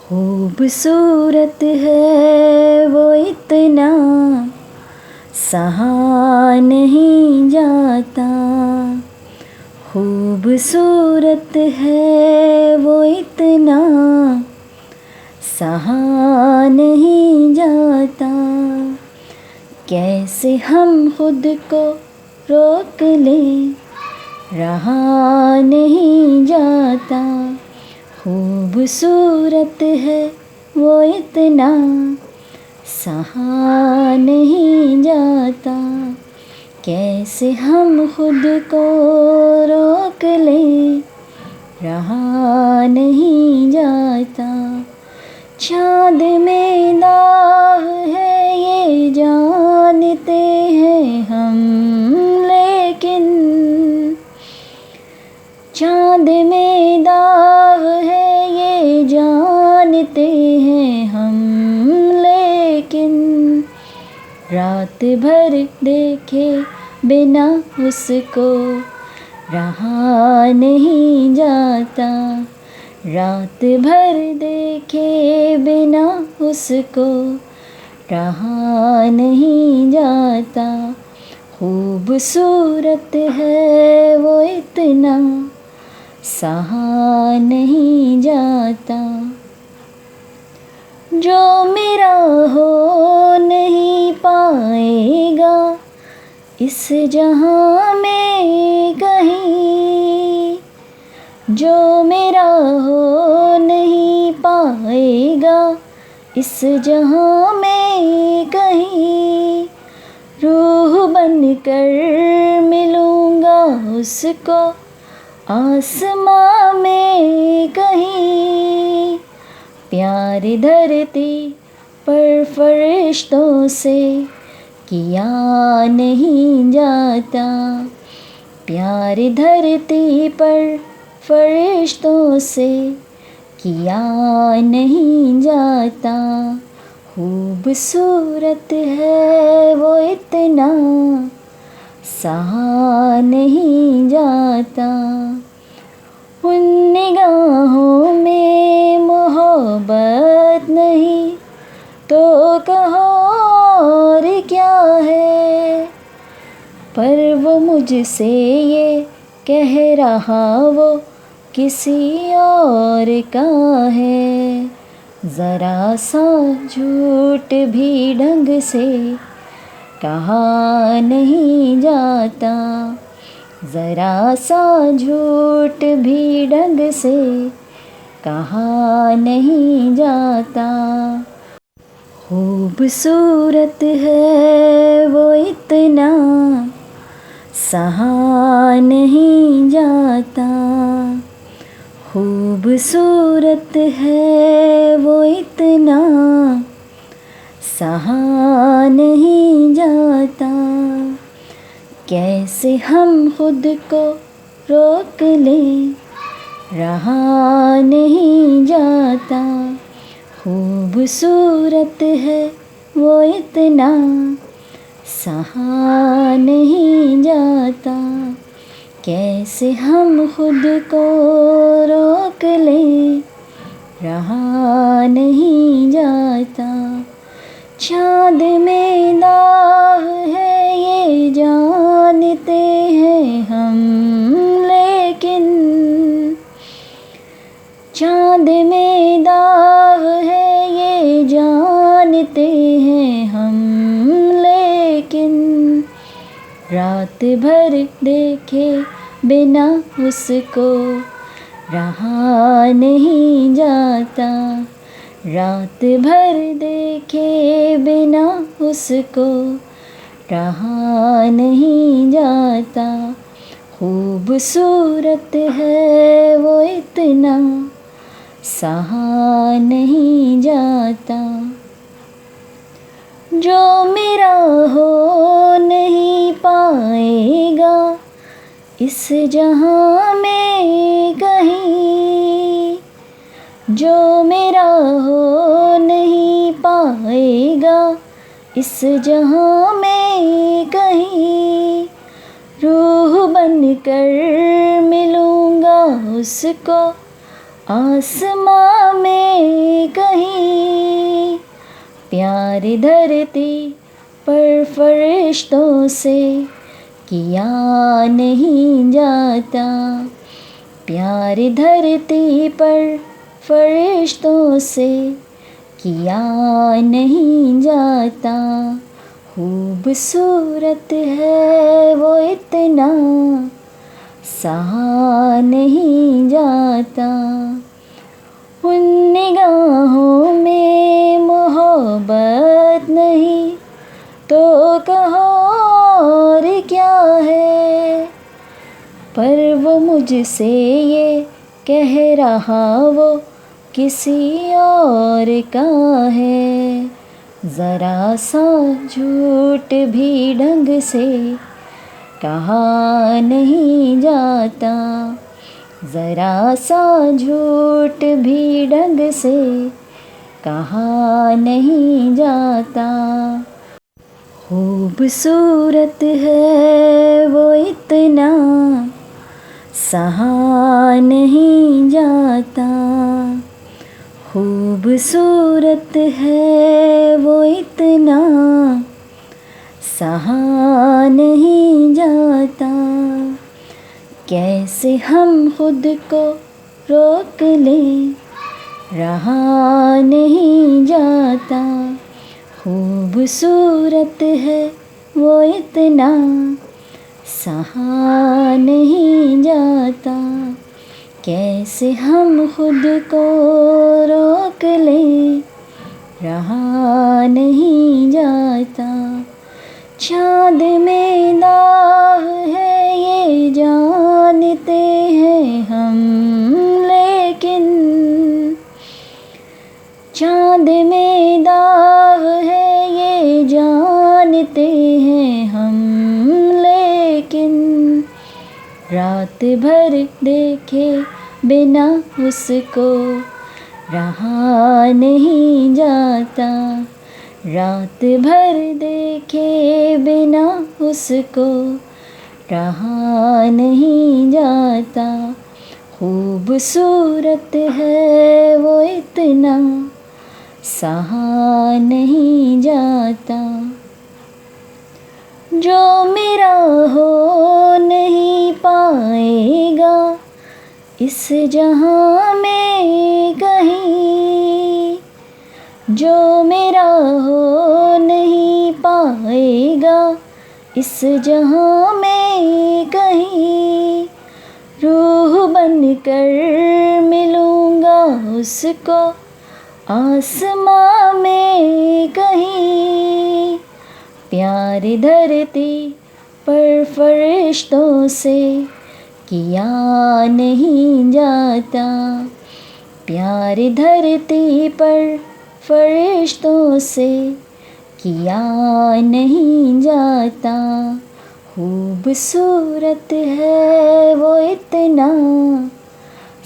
खूबसूरत है वो इतना, सहा नहीं जाता। खूबसूरत है वो इतना, सहा नहीं जाता। कैसे हम खुद को रोक लें, रहा नहीं जाता। खूबसूरत है वो इतना, सहा नहीं जाता। कैसे हम खुद को रोक लें, रहा नहीं जाता। चाँद में दाग है ये जानते हैं हम, लेकिन चाँद में दाग है ये जानते हैं हम, लेकिन रात भर देखे बिना उसको रहा नहीं जाता। रात भर देखे बिना उसको रहा नहीं जाता। खूबसूरत है वो इतना, सहा नहीं जाता। जो मेरा हो नहीं पाएगा इस जहां में कहीं। जो मेरा हो नहीं पाएगा इस जहां में कहीं। रूह बनकर मिलूँगा उसको आसमां में कहीं। प्यार धरती पर फरिश्तों से किया नहीं जाता। प्यार धरती पर फरिश्तों से किया नहीं जाता। खूबसूरत है वो इतना, सहा नहीं जाता। उन निगाहों में मोहब्बत नहीं तो कहो और क्या है। पर वो मुझसे ये कह रहा वो किसी और का है। ज़रा सा झूठ भी ढंग से कहा नहीं जाता। ज़रा सा झूठ भी ढंग से कहा नहीं जाता। खूबसूरत है वो इतना, सहा नहीं जाता। खूबसूरत है वो इतना, सहा नहीं जाता। कैसे हम खुद को रोक लें, रहा नहीं जाता। खूबसूरत है वो इतना, सहा नहीं जाता। कैसे हम खुद को रोक लें, रहा नहीं जाता। चाँद में दाग है ये जानते हैं हम, लेकिन चाँद में दाग है ये जानते हैं हम, लेकिन रात भर देखे बिना उसको रहा नहीं जाता। रात भर देखे बिना उसको रहा नहीं जाता। खूबसूरत है वो इतना, सहा नहीं जाता। जो मेरा हो नहीं पाएगा इस जहां में कहीं। जो मेरा हो नहीं पाएगा इस जहां में कहीं। रूह बनकर मिलूँगा उसको आसमां में कहीं। प्यार धरती पर फरिश्तों से किया नहीं जाता, प्यार धरती पर फरिश्तों से किया नहीं जाता। खूबसूरत है वो इतना, सहा नहीं जाता। उन निगाहों में मोहब्बत नहीं तो कहो और क्या है, पर वो मुझसे ये कह रहा वो किसी और का है। ज़रा सा झूठ भी ढंग से कहा नहीं जाता, ज़रा सा झूठ भी ढंग से कहा नहीं जाता। खूबसूरत है वो इतना, सहा नहीं जाता। खूबसूरत है वो इतना, सहा नहीं जाता। कैसे हम खुद को रोक लें, रहा नहीं जाता। खूबसूरत है वो इतना, सहा नहीं जाता। कैसे हम खुद को रोक लें, रहा नहीं जाता। चाँद में दाग है ये जानते हैं हम, लेकिन चाँद में दाग है ये जानते हैं हम, लेकिन रात भर देखे बिना उसको रहा नहीं जाता। रात भर देखे बिना उसको रहा नहीं जाता। खूबसूरत है वो इतना, सहा नहीं जाता। जो मेरा हो नहीं पाएगा इस जहां में कहीं, जो मेरा हो नहीं पाएगा इस जहां में कहीं। रूह बनकर मिलूँगा उसको आसमां में कहीं। प्यार धरती पर फरिश्तों से किया नहीं जाता, प्यार धरती पर फरिश्तों से किया नहीं जाता। खूबसूरत है वो इतना,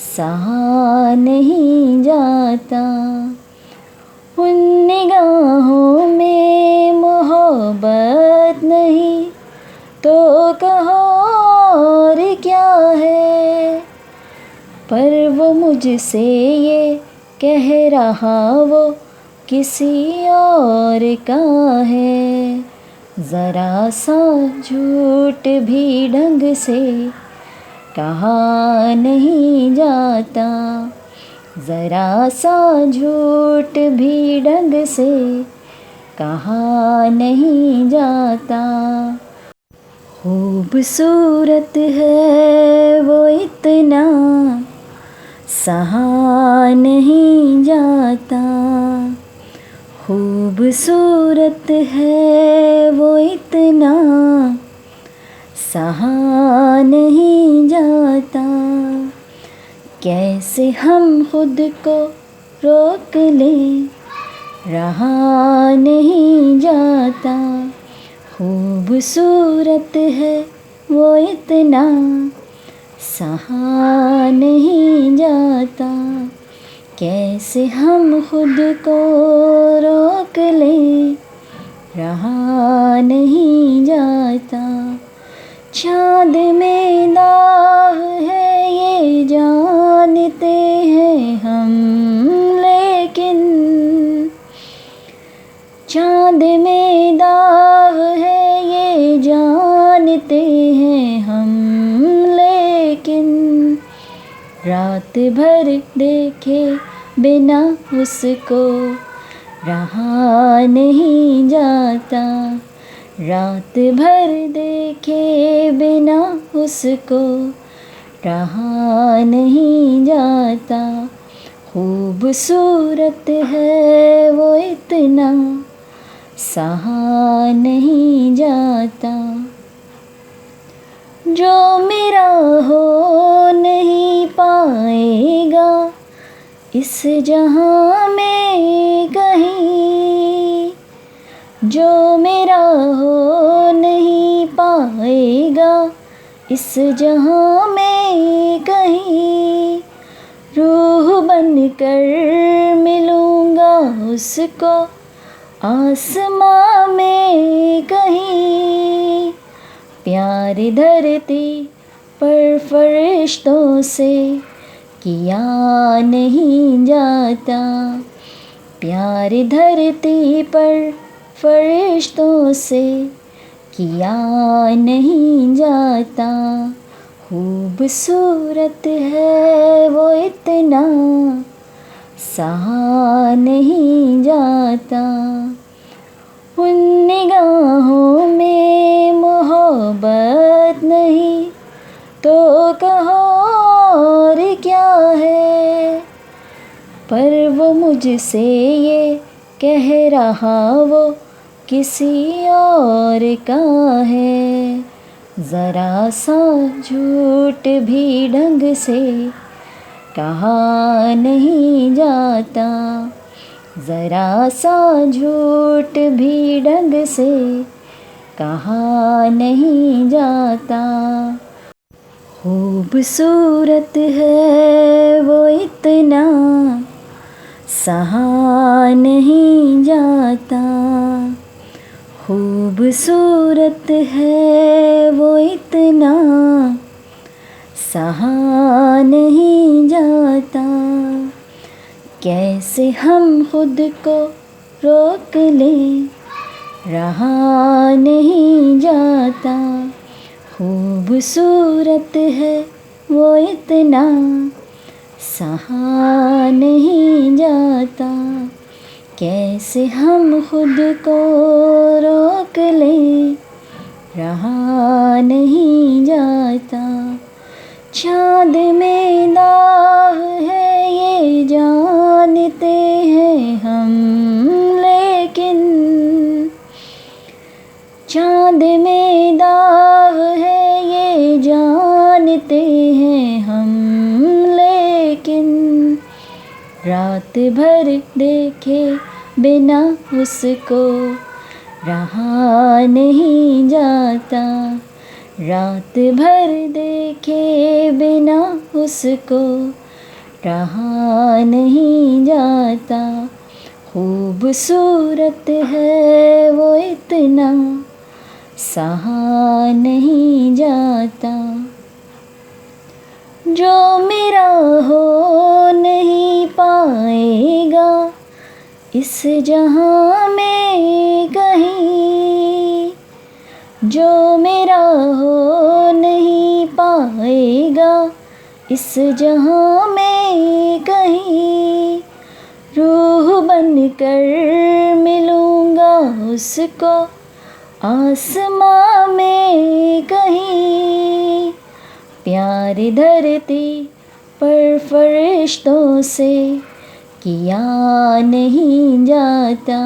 सहा नहीं जाता। उन निगाहों में मोहब्बत नहीं तो कहो और क्या है, पर वो मुझसे ये कह रहा वो किसी और का है। ज़रा सा झूठ भी ढंग से कहा नहीं जाता, ज़रा सा झूठ भी ढंग से कहा नहीं जाता। खूबसूरत है वो इतना, सहा नहीं जाता। खूबसूरत है वो इतना, सहा नहीं जाता। कैसे हम खुद को रोक लें, रहा नहीं जाता। खूबसूरत है वो इतना, सहा नहीं जाता। कैसे हम खुद को रोक लें, रहा नहीं जाता। चाँद में दाग है ये जानते हैं हम, लेकिन चाँद चाँद में दाग है ये जानते हैं हम, लेकिन रात भर देखे बिना उसको रहा नहीं जाता। रात भर देखे बिना उसको रहा नहीं जाता। खूबसूरत है वो इतना सहा नहीं जाता। जो मेरा हो नहीं पाएगा इस जहां में कहीं। जो मेरा हो नहीं पाएगा इस जहां में कहीं। रूह बनकर मिलूँगा उसको आसमां में कहीं। प्यार धरती पर फरिश्तों से किया नहीं जाता। प्यार धरती पर फरिश्तों से किया नहीं जाता। खूबसूरत है वो इतना सहा नहीं जाता। उन निगाहों में मोहब्बत नहीं तो कहो और क्या है। पर वो मुझसे ये कह रहा वो किसी और का है। ज़रा सा झूठ भी ढंग से कहा नहीं जाता। ज़रा सा झूठ भी ढंग से कहा नहीं जाता। खूबसूरत है वो इतना सहा नहीं जाता। खूबसूरत है वो इतना सहा नहीं जाता। कैसे हम खुद को रोक लें, रहा नहीं जाता। खूबसूरत है वो इतना सहा नहीं जाता। कैसे हम खुद को रोक लें, रहा नहीं जाता। चाँद में दाग है ये जानते हैं हम, लेकिन चाँद में दाग है ये जानते हैं हम, लेकिन रात भर देखे बिना उसको रहा नहीं जाता। रात भर देखे बिना उसको रहा नहीं जाता। खूबसूरत है वो इतना सहा नहीं जाता। जो मेरा हो नहीं पाएगा इस जहां में कहीं। जो मेरा हो नहीं पाएगा इस जहां में कहीं। रूह बनकर मिलूँगा उसको आसमां में कहीं। प्यार धरती पर फरिश्तों से किया नहीं जाता।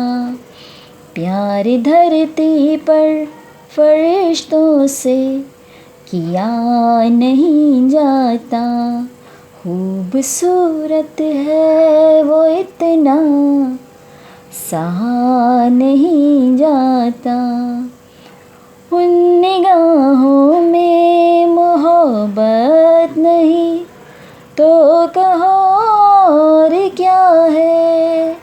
प्यार धरती पर फरिश्तों से किया नहीं जाता। खूबसूरत है वो इतना सहा नहीं जाता। उन निगाहों में मोहब्बत नहीं तो कहो और क्या है।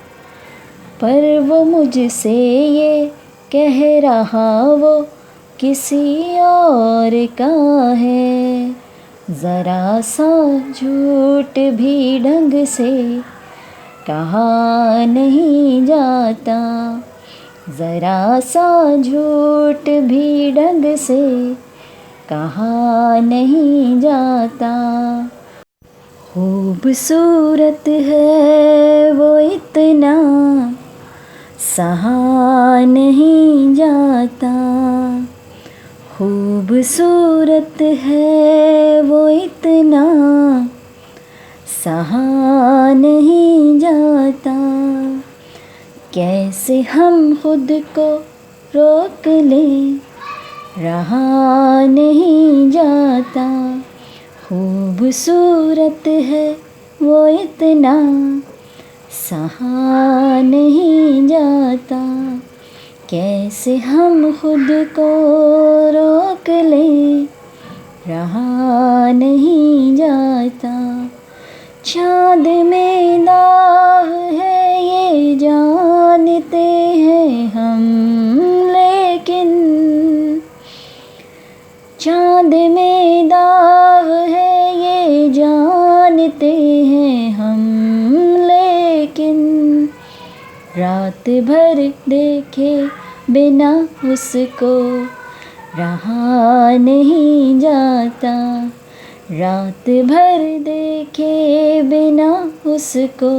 पर वो मुझसे ये कह रहा वो किसी और का है। ज़रा सा झूठ भी ढंग से कहा नहीं जाता। ज़रा सा झूठ भी ढंग से कहा नहीं जाता। खूबसूरत है वो इतना सहा नहीं जाता। खूबसूरत है वो इतना सहा नहीं जाता। कैसे हम खुद को रोक लें, रहा नहीं जाता। खूबसूरत है वो इतना सहा नहीं जाता। कैसे हम खुद को रोक लें, रहा नहीं जाता। चाँद में दाग है ये जानते हैं हम, लेकिन चाँद में दाग है ये जानते हैं हम, लेकिन रात भर देखे बिना उसको रहा नहीं जाता। रात भर देखे बिना उसको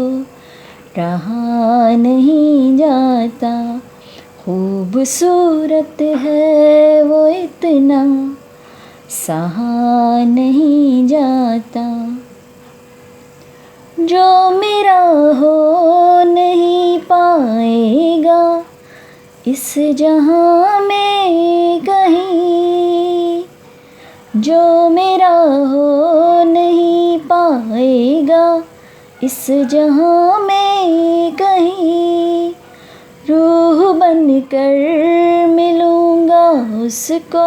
रहा नहीं जाता। खूबसूरत है वो इतना सहा नहीं जाता। जो मेरा हो नहीं पाएगा इस जहां में कहीं। जो मेरा हो नहीं पाएगा इस जहां में कहीं। रूह बनकर मिलूँगा उसको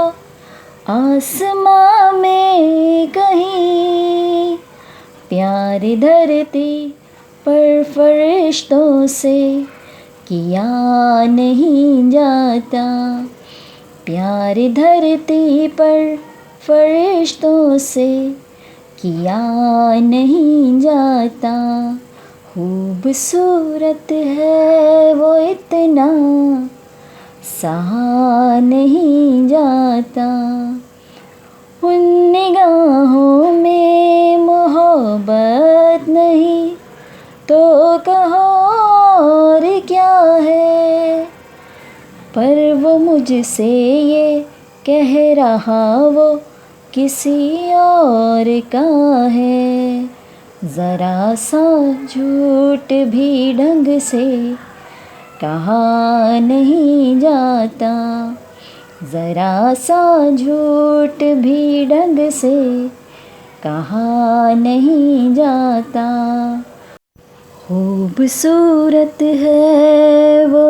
आसमां में कहीं। प्यार धरती पर फरिश्तों से किया नहीं जाता। प्यार धरती पर फरिश्तों से किया नहीं जाता। खूबसूरत है वो इतना सहा नहीं जाता। उन निगाहों में मोहब्बत नहीं तो कहो और क्या है। पर वो मुझसे ये कह रहा वो किसी और का है। ज़रा सा झूठ भी ढंग से कहा नहीं जाता। ज़रा सा झूठ भी ढंग से कहा नहीं जाता। खूबसूरत है वो